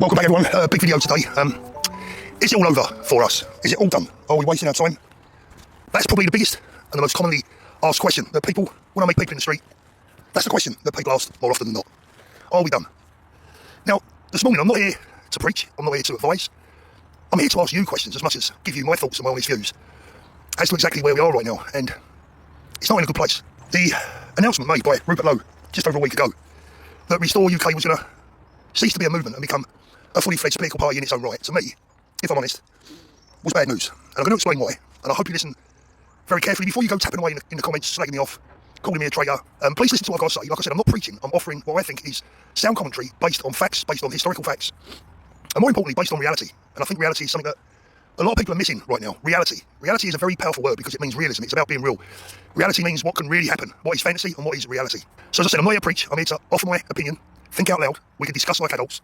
Welcome back everyone, big video today. Is it all over for us? Is it all done? Are we wasting our time? That's probably the biggest and the most commonly asked question that people, when I meet people in the street, that's the question that people ask more often than not. Are we done? Now, this morning I'm not here to preach, I'm not here to advise. I'm here to ask you questions as much as give you my thoughts and my honest views as to exactly where we are right now, and it's not in a good place. The announcement made by Rupert Lowe just over a week ago that Restore UK was going to cease to be a movement and become a fully fledged political party in its own right, to me, if I'm honest, was bad news. And I'm going to explain why, and I hope you listen very carefully before you go tapping away in the comments, slagging me off, calling me a traitor. Please listen to what I've got to say. Like I said, I'm not preaching, I'm offering what I think is sound commentary based on facts, based on historical facts, and more importantly, based on reality. And I think reality is something that a lot of people are missing right now. Reality. Reality is a very powerful word because it means realism. It's about being real. Reality means what can really happen, what is fantasy and what is reality. So as I said, I'm not here to preach, I'm here to offer my opinion, think out loud, we can discuss like adults,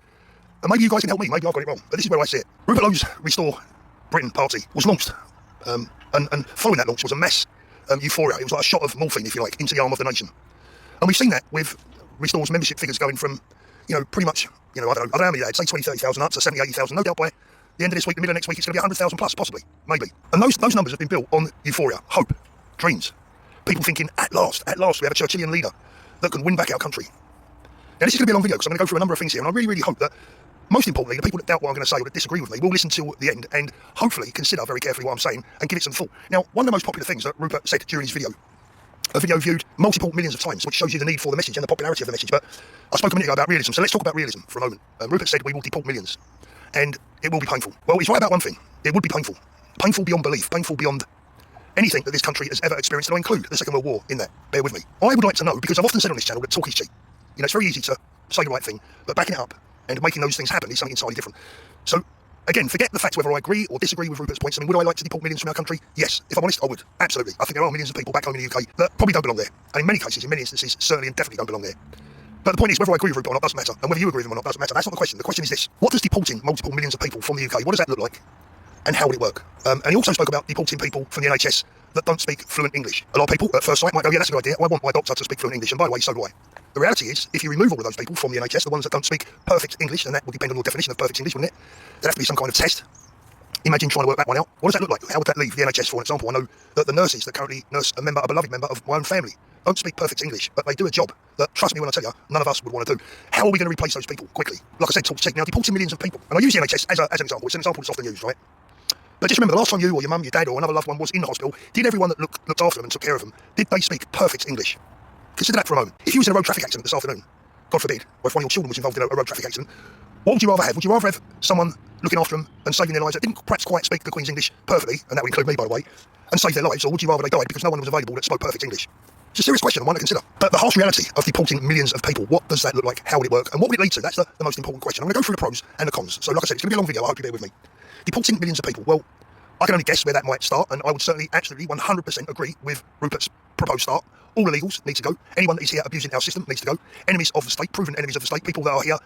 and maybe you guys can help me, maybe I've got it wrong, but this is where I see it. Rupert Lowe's Restore Britain party was launched, and following that launch was a mass euphoria. It was like a shot of morphine, if you like, into the arm of the nation. And we've seen that with Restore's membership figures going from, pretty much, I don't know how many they had, say 20, 30,000 up to 70, 80,000. No doubt by the end of this week, the middle of next week, it's going to be 100,000 plus, possibly, maybe. And those numbers have been built on euphoria, hope, dreams. People thinking, at last, we have a Churchillian leader that can win back our country. Now, this is going to be a long video because I'm going to go through a number of things here, and I really, really hope that, most importantly, the people that doubt what I'm going to say or that disagree with me will listen till the end and hopefully consider very carefully what I'm saying and give it some thought. Now, one of the most popular things that Rupert said during his video, a video viewed multiple millions of times, which shows you the need for the message and the popularity of the message, but I spoke a minute ago about realism, so let's talk about realism for a moment. Rupert said we will deport millions, and it will be painful. Well, he's right about one thing. It would be painful. Painful beyond belief, painful beyond anything that this country has ever experienced, and I include the Second World War in that. Bear with me. I would like to know, because I've often said on this channel that talk is cheap. It's very easy to say the right thing, but backing it up and making those things happen is something entirely different. So, again, forget the fact whether I agree or disagree with Rupert's points. Would I like to deport millions from our country? Yes. If I'm honest, I would. Absolutely. I think there are millions of people back home in the UK that probably don't belong there. And in many cases, in many instances, certainly and definitely don't belong there. But the point is, whether I agree with Rupert or not doesn't matter. And whether you agree with him or not doesn't matter. That's not the question. The question is this. What does deporting multiple millions of people from the UK, what does that look like? And how would it work? And he also spoke about deporting people from the NHS that don't speak fluent English. A lot of people at first sight might go, yeah, that's a good idea. I want my doctor to speak fluent English. And by the way, so do I. The reality is, if you remove all of those people from the NHS, the ones that don't speak perfect English, and that will depend on your definition of perfect English, wouldn't it? There'd have to be some kind of test. Imagine trying to work that one out. What does that look like? How would that leave the NHS, for example? I know that the nurses that currently nurse a beloved member of my own family don't speak perfect English, but they do a job that, trust me when I tell you, none of us would want to do. How are we going to replace those people quickly? Like I said, talk cheap. Now, deporting millions of people. And I use the NHS as an example. It's an example that's often used, right? But just remember, the last time you or your mum, your dad or another loved one was in the hospital, did everyone that looked after them and took care of them, did they speak perfect English? Consider that for a moment. If you was in a road traffic accident this afternoon, God forbid, or if one of your children was involved in a road traffic accident, what would you rather have? Would you rather have someone looking after them and saving their lives that didn't perhaps quite speak the Queen's English perfectly, and that would include me, by the way, and save their lives, or would you rather they died because no one was available that spoke perfect English? It's a serious question and one to consider. But the harsh reality of deporting millions of people, what does that look like? How would it work? And what would it lead to? That's the most important question. I'm going to go through the pros and the cons. So like I said, it's going to be a long video, I hope you bear with me. Deporting millions of people, well, I can only guess where that might start, and I would certainly, absolutely, 100% agree with Rupert's proposed start. All illegals need to go. Anyone that is here abusing our system needs to go. Enemies of the state, proven enemies of the state, people that are here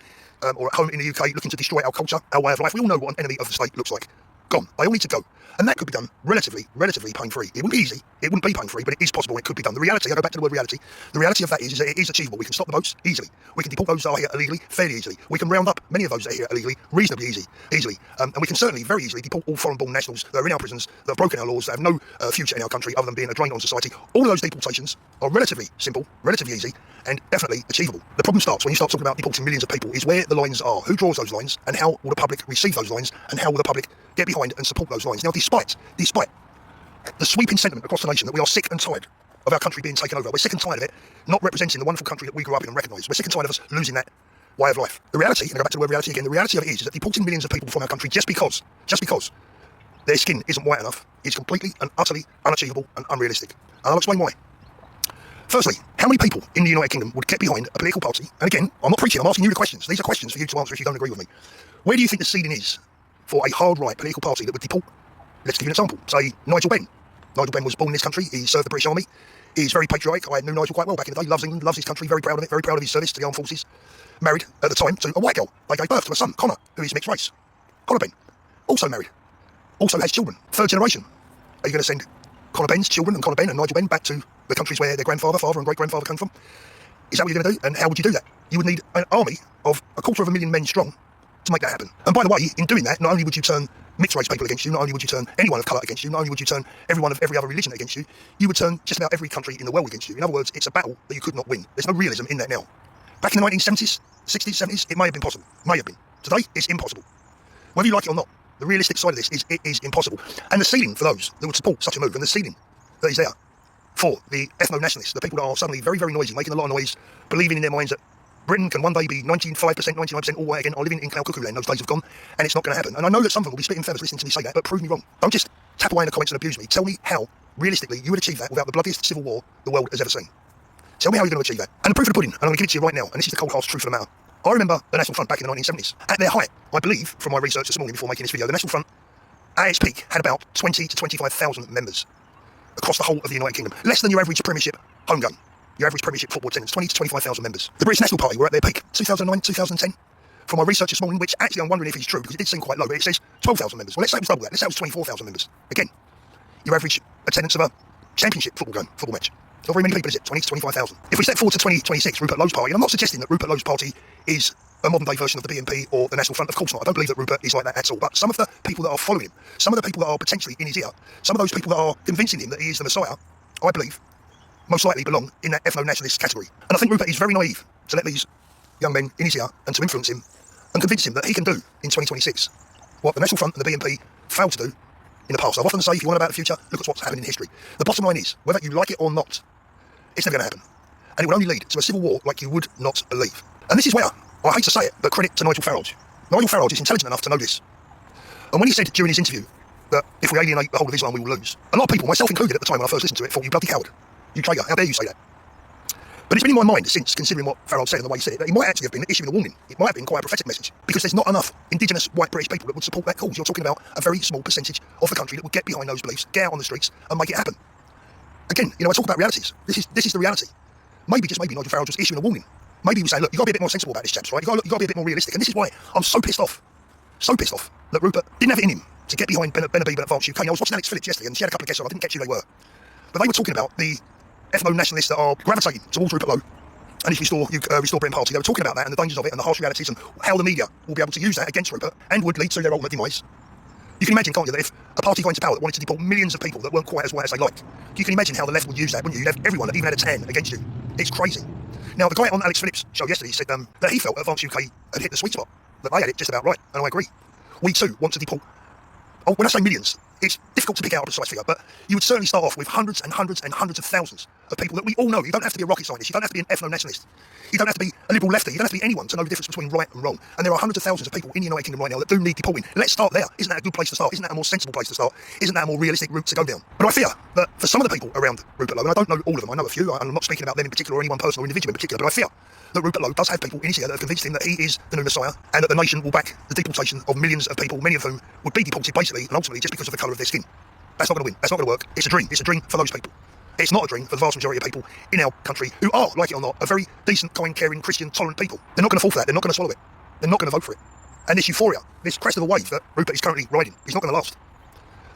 or at home in the UK looking to destroy our culture, our way of life. We all know what an enemy of the state looks like. Gone. They all need to go. And that could be done relatively pain-free. It wouldn't be easy. It wouldn't be pain-free, but it is possible. It could be done. The reality, I go back to the word reality. The reality of that is that it is achievable. We can stop the boats easily. We can deport those that are here illegally fairly easily. We can round up many of those that are here illegally reasonably easily. And we can certainly very easily deport all foreign-born nationals that are in our prisons, that have broken our laws, that have no future in our country other than being a drain on society. All of those deportations are relatively simple, relatively easy, and definitely achievable. The problem starts when you start talking about deporting millions of people is where the lines are. Who draws those lines, and how will the public receive those lines, and how will the public get behind and support those lines? Now, despite the sweeping sentiment across the nation that we are sick and tired of our country being taken over, we're sick and tired of it not representing the wonderful country that we grew up in and recognise. We're sick and tired of us losing that way of life. The reality, and I go back to the word reality again, the reality of it is that deporting millions of people from our country just because their skin isn't white enough is completely and utterly unachievable and unrealistic. And I'll explain why. Firstly, how many people in the United Kingdom would get behind a political party? And again, I'm not preaching, I'm asking you the questions. These are questions for you to answer if you don't agree with me. Where do you think the ceiling is for a hard-right political party that would deport? Let's give you an example. Say, Nigel Benn. Nigel Benn was born in this country. He served the British Army. He's very patriotic. I knew Nigel quite well back in the day. Loves England, loves his country, very proud of it, very proud of his service to the armed forces. Married, at the time, to a white girl. They gave birth to a son, Connor, who is mixed race. Connor Benn, also married. Also has children. Third generation. Are you going to send Connor Benn's children and Connor Benn and Nigel Benn back to the countries where their grandfather, father and great-grandfather came from? Is that what you're going to do? And how would you do that? You would need an army of 250,000 men strong to make that happen. And by the way, in doing that, not only would you turn mixed race people against you, not only would you turn anyone of colour against you, not only would you turn everyone of every other religion against you, you would turn just about every country in the world against you. In other words, it's a battle that you could not win. There's no realism in that now. Back in the 1970s, 60s, 70s, it may have been possible. May have been. Today, it's impossible. Whether you like it or not, the realistic side of this is it is impossible. And the ceiling for those that would support such a move, and the ceiling that is there for the ethno-nationalists, the people that are suddenly very, very noisy, making a lot of noise, believing in their minds that Britain can one day be 95%, 99% all white again, are living in Cloud Cuckoo Land. Those days have gone, and it's not going to happen. And I know that some of them will be splitting feathers listening to me say that, but prove me wrong. Don't just tap away in the comments and abuse me. Tell me how, realistically, you would achieve that without the bloodiest civil war the world has ever seen. Tell me how you're going to achieve that. And the proof of the pudding, and I'm going to give it to you right now, and this is the cold hard truth of the matter. I remember the National Front back in the 1970s. At their height, I believe, from my research this morning before making this video, the National Front, at its peak, had about 20 to 25,000 members across the whole of the United Kingdom. Less than your average Premiership home game. Your average Premiership football attendance, 20 to 25,000 members. The British National Party were at their peak, 2009, 2010. From my research this morning, which actually I'm wondering if it's true, because it did seem quite low, but it says 12,000 members. Well, let's say it was double that. Let's say it was 24,000 members. Again, your average attendance of a championship football match. Not very many people, is it? 20 to 25,000. If we step forward to 2026, Rupert Lowe's party, and I'm not suggesting that Rupert Lowe's party is a modern-day version of the BNP or the National Front. Of course not. I don't believe that Rupert is like that at all. But some of the people that are following him, some of the people that are potentially in his ear, some of those people that are convincing him that he is the Messiah, I believe, most likely belong in that ethno-nationalist category. And I think Rupert is very naive to let these young men in his ear and to influence him and convince him that he can do in 2026 what the National Front and the BNP failed to do in the past. I've often say, if you want about the future, look at what's happened in history. The bottom line is, whether you like it or not, it's never going to happen. And it will only lead to a civil war like you would not believe. And this is where, I hate to say it, but credit to Nigel Farage. Nigel Farage is intelligent enough to know this. And when he said during his interview that if we alienate the whole of Islam, we will lose, a lot of people, myself included at the time when I first listened to it, thought, you bloody coward. You traitor, how dare you say that? But it's been in my mind since, considering what Farage said and the way he said it, that he might actually have been issuing a warning. It might have been quite a prophetic message, because there's not enough indigenous white British people that would support that cause. You're talking about a very small percentage of the country that would get behind those beliefs, get out on the streets and make it happen. Again, I talk about realities. This is the reality. Maybe, just maybe, Nigel Farage was issuing a warning. Maybe he was saying, look, you've got to be a bit more sensible about this, chaps, right? You've got to be a bit more realistic. And this is why I'm so pissed off that Rupert didn't have it in him to get behind Ben Habib and Advance UK. I was watching Alex Phillips yesterday, and she had a couple of guests on. I didn't catch who they were. But they were talking about the ethno-nationalists that are gravitating towards Rupert Lowe and his Restore Britain party. They were talking about that and the dangers of it and the harsh realities and how the media will be able to use that against Rupert and would lead to their ultimate demise. You can imagine, can't you, that if a party got into power that wanted to deport millions of people that weren't quite as white as they liked, you can imagine how the left would use that, wouldn't you? You'd have everyone that even had a tan against you. It's crazy. Now, the guy on Alex Phillips' show yesterday said that he felt Advance UK had hit the sweet spot, that they had it just about right, and I agree. We too want to deport. Oh, when I say millions, it's difficult to pick out a precise figure, but you would certainly start off with hundreds and hundreds and hundreds of thousands of people that we all know. You don't have to be a rocket scientist, you don't have to be an ethno-nationalist, you don't have to be a liberal lefty, you don't have to be anyone to know the difference between right and wrong. And there are hundreds of thousands of people in the United Kingdom right now that do need deporting. Let's start there. Isn't that a good place to start? Isn't that a more sensible place to start? Isn't that a more realistic route to go down? But I fear that for some of the people around Rupert Lowe, and I don't know all of them, I know a few, and I'm not speaking about them in particular or any one person or individual in particular, but I fear that Rupert Lowe does have people in his ear that have convinced him that he is the new Messiah and that the nation will back the deportation of millions of people, many of whom would be deported basically and ultimately just because of the colour of their skin. That's not going to win. That's not going to work. It's a dream. It's a dream for those people. It's not a dream for the vast majority of people in our country who are, like it or not, a very decent, kind, caring, Christian, tolerant people. They're not going to fall for that. They're not going to swallow it. They're not going to vote for it. And this euphoria, this crest of a wave that Rupert is currently riding, is not going to last.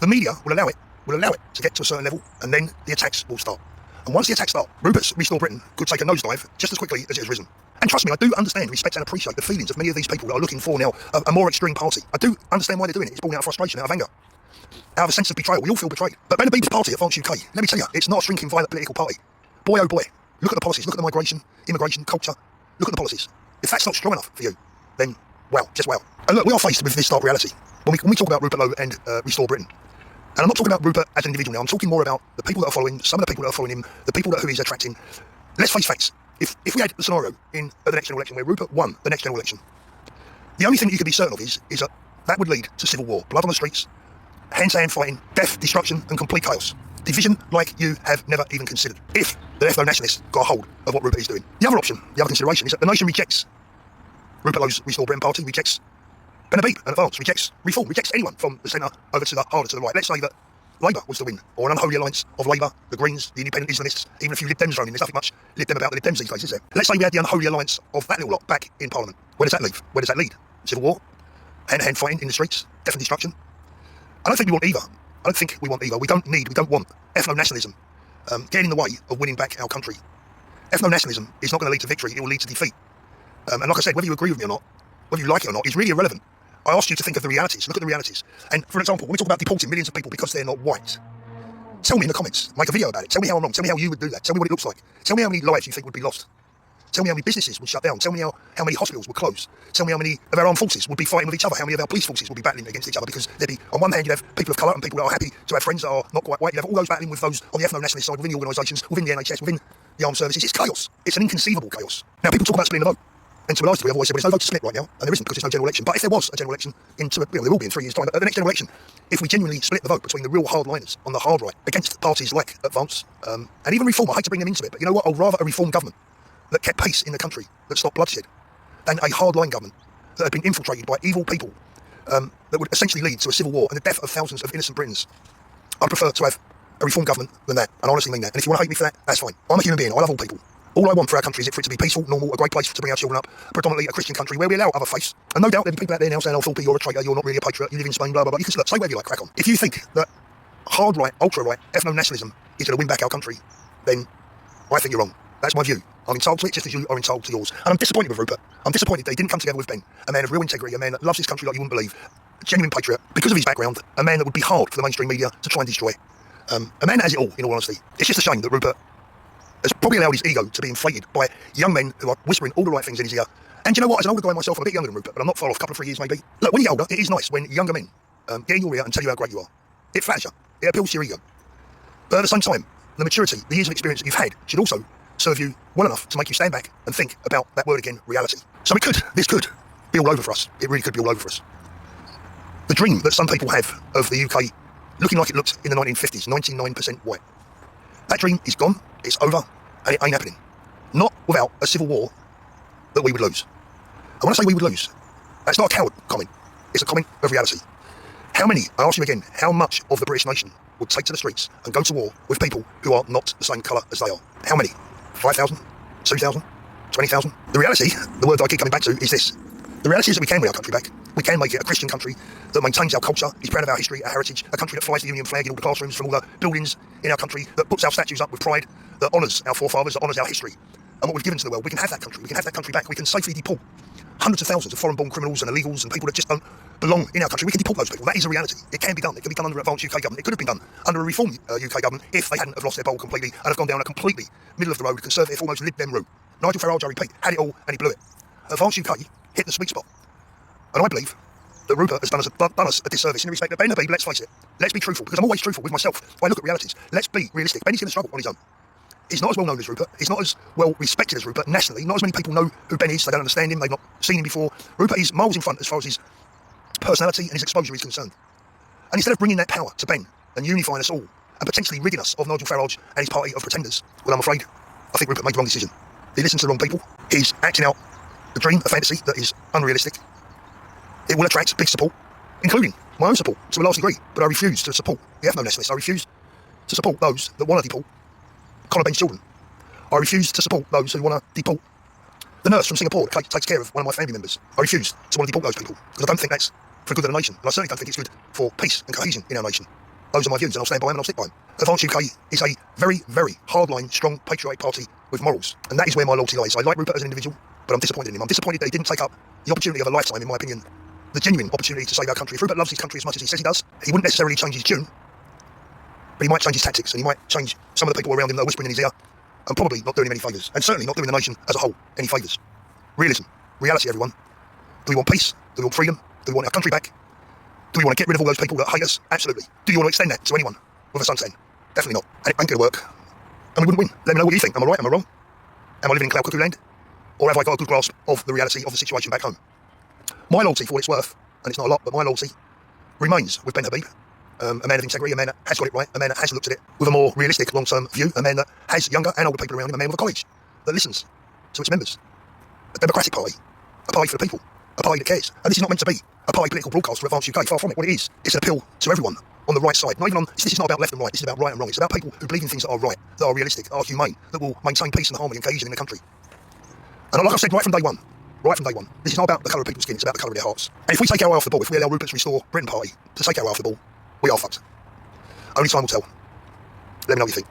The media will allow it to get to a certain level, and then the attacks will start. And once the attacks start, Rupert's Restore Britain could take a nosedive just as quickly as it has risen. And trust me, I do understand, respect and appreciate the feelings of many of these people that are looking for now a more extreme party. I do understand why they're doing it. It's born out of frustration, out of anger, out of a sense of betrayal. We all feel betrayed. But Ben Habib's party, Advance UK, let me tell you, it's not a shrinking, violent political party. Boy, oh boy, look at the policies, look at the migration, immigration, culture, look at the policies. If that's not strong enough for you, then wow, just wow. And look, we are faced with this stark reality. When we talk about Rupert Lowe and Restore Britain, and I'm not talking about Rupert as an individual now, I'm talking more about the people that are following, some of the people that are following him, the people who he's attracting. Let's face facts. If we had the scenario in the next general election where Rupert won the next general election, the only thing that you could be certain of is that would lead to civil war, blood on the streets, hand-to-hand fighting, death, destruction and complete chaos. Division like you have never even considered, if the ethno-nationalists got a hold of what Rupert is doing. The other option, the other consideration is that the nation rejects Rupert Lowe's Restore Britain party, rejects Ben Habib and Advance, rejects Reform, rejects anyone from the centre over to the harder to the right. Let's say that Labour was to win, or an unholy alliance of Labour, the Greens, the Independent Islamists, even a few Lib Dems thrown in. There's nothing much Lib Dem about the Lib Dems these days, is there? Let's say we had the unholy alliance of that little lot back in Parliament. Where does that leave? Where does that lead? Civil war? Hand-to-hand fighting in the streets? Death and destruction? I don't think we want either. I don't think we want either. We don't want ethno-nationalism getting in the way of winning back our country. Ethno-nationalism is not going to lead to victory, it will lead to defeat. And like I said, whether you agree with me or not, whether you like it or not, is really irrelevant. I asked you to think of the realities. Look at the realities. And for example, when we talk about deporting millions of people because they're not white, tell me in the comments. Make a video about it. Tell me how I'm wrong. Tell me how you would do that. Tell me what it looks like. Tell me how many lives you think would be lost. Tell me how many businesses would shut down. Tell me how many hospitals would close. Tell me how many of our armed forces would be fighting with each other. How many of our police forces would be battling against each other, because there'd be, on one hand, you'd have people of colour and people that are happy to have friends that are not quite white. You'd have all those battling with those on the ethno-nationalist side, within the organisations, within the NHS, within the armed services. It's chaos. It's an inconceivable chaos. Now, people talk about splitting the vote. And to a large degree, I've always said, well, there's no vote to split right now, and there isn't because there's no general election. But if there was a general election, there will be in 3 years' time, but at the next general election, if we genuinely split the vote between the real hardliners on the hard right against parties like Advance, and even Reform, I hate to bring them into it, but you know what? I'd rather a Reform government that kept pace in the country, that stopped bloodshed, than a hardline government that had been infiltrated by evil people that would essentially lead to a civil war and the death of thousands of innocent Britons. I'd prefer to have a Reform government than that, and I honestly mean that. And if you want to hate me for that, that's fine. I'm a human being. I love all people. All I want for our country is for it to be peaceful, normal, a great place to bring our children up, predominantly a Christian country where we allow other faiths. And no doubt there'll be people out there now saying, oh, Philby, you're a traitor, you're not really a patriot, you live in Spain, blah, blah, blah. You can say whatever you like, crack on. If you think that hard right, ultra right, ethno-nationalism is going to win back our country, then I think you're wrong. That's my view. I'm entitled to it just as you are entitled to yours. And I'm disappointed with Rupert. I'm disappointed that he didn't come together with Ben, a man of real integrity, a man that loves his country like you wouldn't believe, a genuine patriot, because of his background, a man that would be hard for the mainstream media to try and destroy. A man that has it all, in all honesty. It's just a shame that Rupert has probably allowed his ego to be inflated by young men who are whispering all the right things in his ear. And you know what, as an older guy myself, I'm a bit younger than Rupert, but I'm not far off, a couple of 3 years maybe. Look, when you're older, it is nice when younger men get in your ear and tell you how great you are. It flatters you. It appeals to your ego. But at the same time, the maturity, the years of experience that you've had should also serve you well enough to make you stand back and think about that word again, reality. So this could be all over for us. It really could be all over for us. The dream that some people have of the UK looking like it looked in the 1950s, 99% white. That dream is gone, it's over, and it ain't happening. Not without a civil war that we would lose. And when I say we would lose, that's not a coward comment, it's a comment of reality. How many, I ask you again, how much of the British nation would take to the streets and go to war with people who are not the same colour as they are? How many? 5,000? 2,000? 20,000? The reality, the word that I keep coming back to, is this. The reality is that we can win our country back. We can make it a Christian country that maintains our culture, is proud of our history, our heritage, a country that flies the Union flag in all the classrooms from all the buildings in our country, that puts our statues up with pride, that honours our forefathers, that honours our history and what we've given to the world. We can have that country. We can have that country back. We can safely deport hundreds of thousands of foreign-born criminals and illegals and people that just don't belong in our country. We can deport those people. That is a reality. It can be done. It can be done under an advanced UK government. It could have been done under a Reform UK government if they hadn't have lost their bowl completely and have gone down a completely middle-of-the-road, conservative, almost Lib Dem route. Nigel Farage, I repeat, had it all and he blew it. Advanced UK hit the sweet spot. And I believe that Rupert has done us a disservice in the respect that Ben Habib, let's face it, let's be truthful, because I'm always truthful with myself. I look at realities. Let's be realistic. Benny's going to struggle on his own. He's not as well known as Rupert. He's not as well respected as Rupert nationally. Not as many people know who Ben is. They don't understand him. They've not seen him before. Rupert is miles in front as far as his personality and his exposure is concerned. And instead of bringing that power to Ben and unifying us all and potentially ridding us of Nigel Farage and his party of pretenders, well, I'm afraid, I think Rupert made the wrong decision. He listened to the wrong people. He's acting out a dream, a fantasy that is unrealistic. It will attract big support, including my own support to a large degree, but I refuse to support the ethno-nationalists. I refuse to support those that want to deport Conor Ben's children. I refuse to support those who want to deport the nurse from Singapore that takes care of one of my family members. I refuse to want to deport those people because I don't think that's for the good of the nation, and I certainly don't think it's good for peace and cohesion in our nation. Those are my views, and I'll stand by them and I'll stick by them. Advance UK is a very, very hardline, strong, patriotic party with morals, and that is where my loyalty lies. I like Rupert as an individual, but I'm disappointed in him. I'm disappointed that he didn't take up the opportunity of a lifetime, in my opinion, the genuine opportunity to save our country. If Rupert loves his country as much as he says he does, he wouldn't necessarily change his tune, but he might change his tactics, and he might change some of the people around him that are whispering in his ear, and probably not doing him any favours, and certainly not doing the nation as a whole any favours. Realism, reality, everyone. Do we want peace? Do we want freedom? Do we want our country back? Do we want to get rid of all those people that hate us? Absolutely. Do you want to extend that to anyone with a suntan? Definitely not. And it ain't going to work. And we wouldn't win. Let me know what you think. Am I right? Am I wrong? Am I living in cloud cuckoo land? Or have I got a good grasp of the reality of the situation back home? My loyalty, for what it's worth, and it's not a lot, but my loyalty remains with Ben Habib, a man of integrity, a man that has got it right, a man that has looked at it with a more realistic long-term view, a man that has younger and older people around him, a man with a college that listens to its members. A democratic party, a party for the people, a party that cares. And this is not meant to be a party political broadcast for Advance UK, far from it. What it is, it's an appeal to everyone on the right side. Not even on, this is not about left and right, this is about right and wrong. It's about people who believe in things that are right, that are realistic, that are humane, that will maintain peace and harmony and cohesion in the country. And like I've said right from day one, this is not about the colour of people's skin, it's about the colour of their hearts. And if we take our eye off the ball, if we allow Rupert's Restore Britain party to take our eye off the ball, we are fucked. Only time will tell. Let me know what you think.